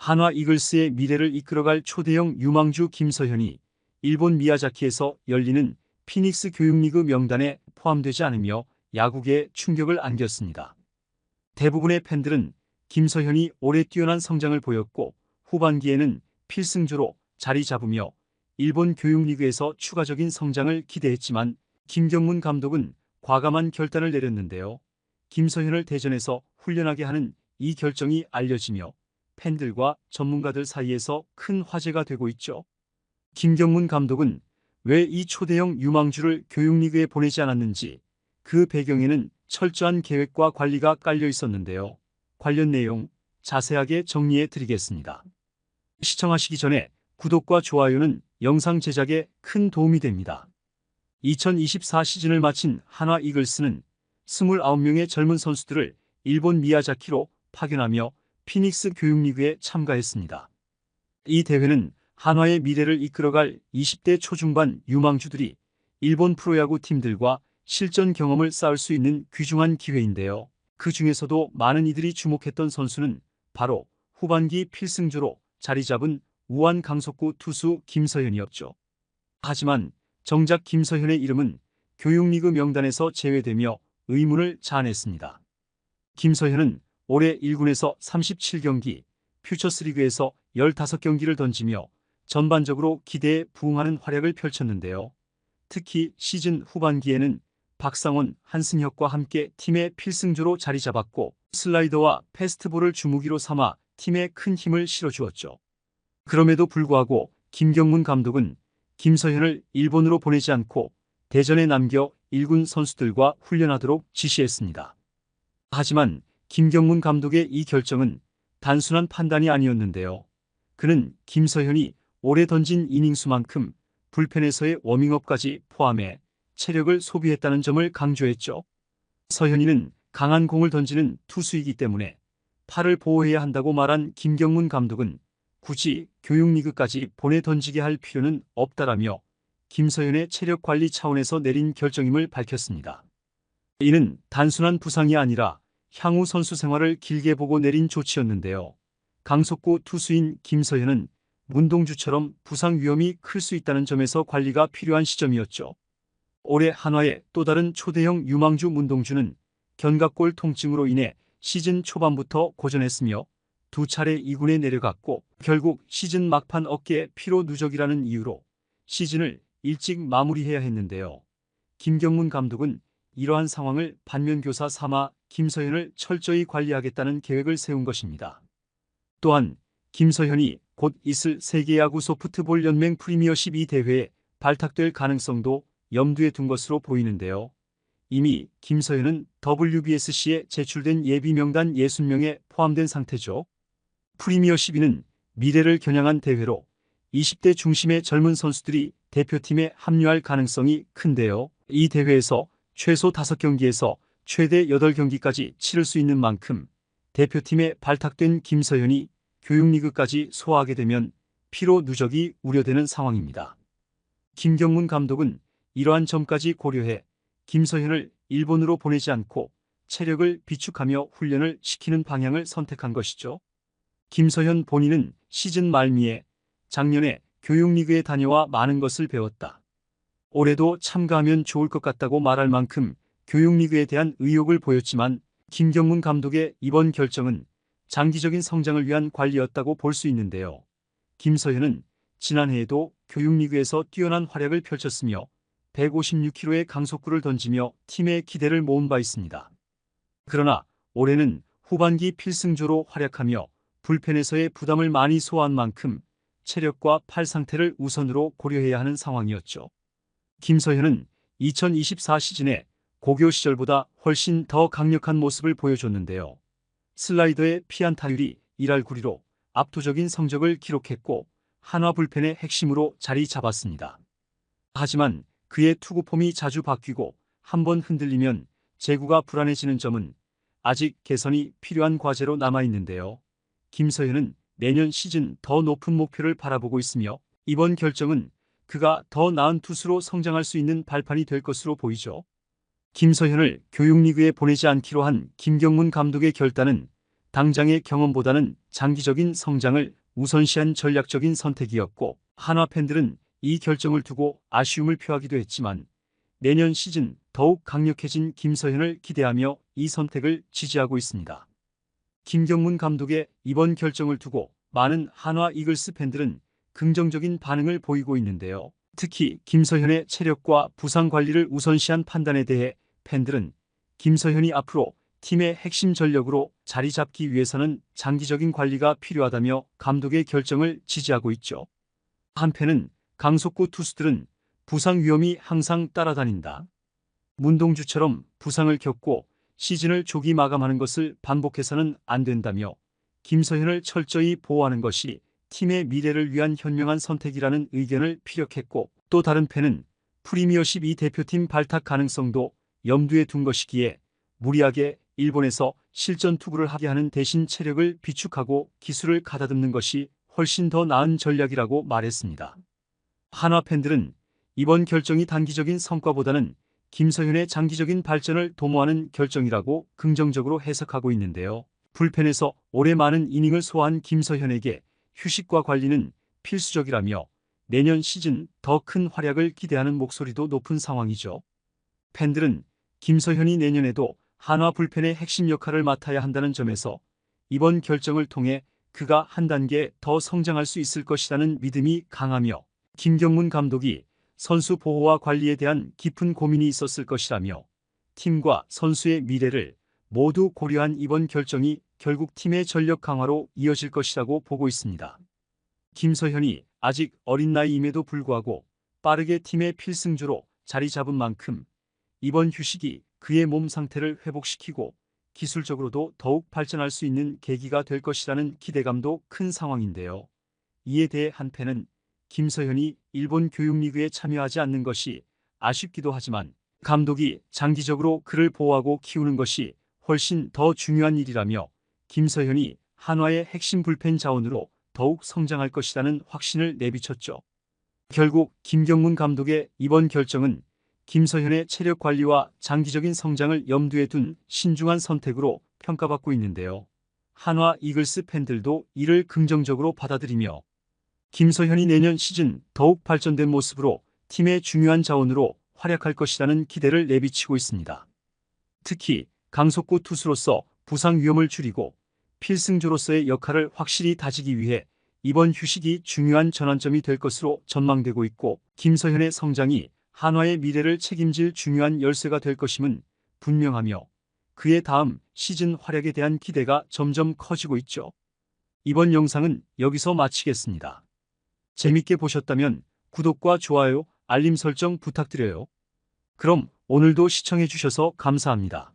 한화 이글스의 미래를 이끌어갈 초대형 유망주 김서현이 일본 미야자키에서 열리는 피닉스 교육리그 명단에 포함되지 않으며 야구계에 충격을 안겼습니다. 대부분의 팬들은 김서현이 올해 뛰어난 성장을 보였고 후반기에는 필승조로 자리 잡으며 일본 교육리그에서 추가적인 성장을 기대했지만 김경문 감독은 과감한 결단을 내렸는데요. 김서현을 대전에서 훈련하게 하는 이 결정이 알려지며 팬들과 전문가들 사이에서 큰 화제가 되고 있죠. 김경문 감독은 왜 이 초대형 유망주를 교육리그에 보내지 않았는지 그 배경에는 철저한 계획과 관리가 깔려 있었는데요. 관련 내용 자세하게 정리해 드리겠습니다. 시청하시기 전에 구독과 좋아요는 영상 제작에 큰 도움이 됩니다. 2024 시즌을 마친 한화 이글스는 29명의 젊은 선수들을 일본 미야자키로 파견하며 피닉스 교육리그에 참가했습니다. 이 대회는 한화의 미래를 이끌어갈 20대 초중반 유망주들이 일본 프로야구 팀들과 실전 경험을 쌓을 수 있는 귀중한 기회인데요. 그 중에서도 많은 이들이 주목했던 선수는 바로 후반기 필승조로 자리 잡은 우완 강속구 투수 김서현이었죠. 하지만 정작 김서현의 이름은 교육리그 명단에서 제외되며 의문을 자아냈습니다. 김서현은 올해 1군에서 37경기, 퓨처스리그에서 15경기를 던지며 전반적으로 기대에 부응하는 활약을 펼쳤는데요. 특히 시즌 후반기에는 박상원, 한승혁과 함께 팀의 필승조로 자리 잡았고 슬라이더와 패스트볼을 주무기로 삼아 팀에 큰 힘을 실어주었죠. 그럼에도 불구하고 김경문 감독은 김서현을 일본으로 보내지 않고 대전에 남겨 1군 선수들과 훈련하도록 지시했습니다. 하지만 김경문 감독의 이 결정은 단순한 판단이 아니었는데요. 그는 김서현이 올해 던진 이닝수만큼 불펜에서의 워밍업까지 포함해 체력을 소비했다는 점을 강조했죠. 서현이는 강한 공을 던지는 투수이기 때문에 팔을 보호해야 한다고 말한 김경문 감독은 굳이 교육리그까지 보내 던지게 할 필요는 없다라며 김서현의 체력 관리 차원에서 내린 결정임을 밝혔습니다. 이는 단순한 부상이 아니라 향후 선수 생활을 길게 보고 내린 조치였는데요. 강속구 투수인 김서현은 문동주처럼 부상 위험이 클 수 있다는 점에서 관리가 필요한 시점이었죠. 올해 한화의 또 다른 초대형 유망주 문동주는 견갑골 통증으로 인해 시즌 초반부터 고전했으며 두 차례 2군에 내려갔고 결국 시즌 막판 어깨 피로 누적이라는 이유로 시즌을 일찍 마무리해야 했는데요. 김경문 감독은 이러한 상황을 반면교사 삼아 김서현을 철저히 관리하겠다는 계획을 세운 것입니다. 또한 김서현이 곧 있을 세계야구 소프트볼 연맹 프리미어십 2 대회에 발탁될 가능성도 염두에 둔 것으로 보이는데요. 이미 김서현은 WBSC에 제출된 예비 명단 60명에 포함된 상태죠. 프리미어십 2는 미래를 겨냥한 대회로 20대 중심의 젊은 선수들이 대표팀에 합류할 가능성이 큰데요. 이 대회에서 최소 5경기에서 최대 8경기까지 치를 수 있는 만큼 대표팀에 발탁된 김서현이 교육리그까지 소화하게 되면 피로 누적이 우려되는 상황입니다. 김경문 감독은 이러한 점까지 고려해 김서현을 일본으로 보내지 않고 체력을 비축하며 훈련을 시키는 방향을 선택한 것이죠. 김서현 본인은 시즌 말미에 작년에 교육리그에 다녀와 많은 것을 배웠다. 올해도 참가하면 좋을 것 같다고 말할 만큼 교육리그에 대한 의욕을 보였지만 김경문 감독의 이번 결정은 장기적인 성장을 위한 관리였다고 볼 수 있는데요. 김서현은 지난해에도 교육리그에서 뛰어난 활약을 펼쳤으며 156km의 강속구를 던지며 팀의 기대를 모은 바 있습니다. 그러나 올해는 후반기 필승조로 활약하며 불펜에서의 부담을 많이 소화한 만큼 체력과 팔 상태를 우선으로 고려해야 하는 상황이었죠. 김서현은 2024 시즌에 고교 시절보다 훨씬 더 강력한 모습을 보여줬는데요. 슬라이더의 피안타율이 1할 9리로 압도적인 성적을 기록했고 한화 불펜의 핵심으로 자리 잡았습니다. 하지만 그의 투구폼이 자주 바뀌고 한번 흔들리면 제구가 불안해지는 점은 아직 개선이 필요한 과제로 남아있는데요. 김서현은 내년 시즌 더 높은 목표를 바라보고 있으며 이번 결정은 그가 더 나은 투수로 성장할 수 있는 발판이 될 것으로 보이죠. 김서현을 교육리그에 보내지 않기로 한 김경문 감독의 결단은 당장의 경험보다는 장기적인 성장을 우선시한 전략적인 선택이었고, 한화 팬들은 이 결정을 두고 아쉬움을 표하기도 했지만 내년 시즌 더욱 강력해진 김서현을 기대하며 이 선택을 지지하고 있습니다. 김경문 감독의 이번 결정을 두고 많은 한화 이글스 팬들은 긍정적인 반응을 보이고 있는데요. 특히 김서현의 체력과 부상 관리를 우선시한 판단에 대해 팬들은 김서현이 앞으로 팀의 핵심 전력으로 자리 잡기 위해서는 장기적인 관리가 필요하다며 감독의 결정을 지지하고 있죠. 한편은 강속구 투수들은 부상 위험이 항상 따라다닌다. 문동주처럼 부상을 겪고 시즌을 조기 마감하는 것을 반복해서는 안 된다며 김서현을 철저히 보호하는 것이 팀의 미래를 위한 현명한 선택이라는 의견을 피력했고, 또 다른 팬은 프리미어십 2 대표팀 발탁 가능성도 염두에 둔 것이기에 무리하게 일본에서 실전 투구를 하게 하는 대신 체력을 비축하고 기술을 가다듬는 것이 훨씬 더 나은 전략이라고 말했습니다. 한화 팬들은 이번 결정이 단기적인 성과보다는 김서현의 장기적인 발전을 도모하는 결정이라고 긍정적으로 해석하고 있는데요. 불펜에서 올해 많은 이닝을 소화한 김서현에게 휴식과 관리는 필수적이라며 내년 시즌 더 큰 활약을 기대하는 목소리도 높은 상황이죠. 팬들은 김서현이 내년에도 한화 불펜의 핵심 역할을 맡아야 한다는 점에서 이번 결정을 통해 그가 한 단계 더 성장할 수 있을 것이라는 믿음이 강하며, 김경문 감독이 선수 보호와 관리에 대한 깊은 고민이 있었을 것이라며 팀과 선수의 미래를 모두 고려한 이번 결정이 결국 팀의 전력 강화로 이어질 것이라고 보고 있습니다. 김서현이 아직 어린 나이임에도 불구하고 빠르게 팀의 필승조로 자리 잡은 만큼 이번 휴식이 그의 몸 상태를 회복시키고 기술적으로도 더욱 발전할 수 있는 계기가 될 것이라는 기대감도 큰 상황인데요. 이에 대해 한 팬은 김서현이 일본 교육리그에 참여하지 않는 것이 아쉽기도 하지만 감독이 장기적으로 그를 보호하고 키우는 것이 훨씬 더 중요한 일이라며 김서현이 한화의 핵심 불펜 자원으로 더욱 성장할 것이라는 확신을 내비쳤죠. 결국 김경문 감독의 이번 결정은 김서현의 체력 관리와 장기적인 성장을 염두에 둔 신중한 선택으로 평가받고 있는데요. 한화 이글스 팬들도 이를 긍정적으로 받아들이며 김서현이 내년 시즌 더욱 발전된 모습으로 팀의 중요한 자원으로 활약할 것이라는 기대를 내비치고 있습니다. 특히 강속구 투수로서 부상 위험을 줄이고 필승조로서의 역할을 확실히 다지기 위해 이번 휴식이 중요한 전환점이 될 것으로 전망되고 있고, 김서현의 성장이 한화의 미래를 책임질 중요한 열쇠가 될 것임은 분명하며 그의 다음 시즌 활약에 대한 기대가 점점 커지고 있죠. 이번 영상은 여기서 마치겠습니다. 재밌게 보셨다면 구독과 좋아요, 알림 설정 부탁드려요. 그럼 오늘도 시청해주셔서 감사합니다.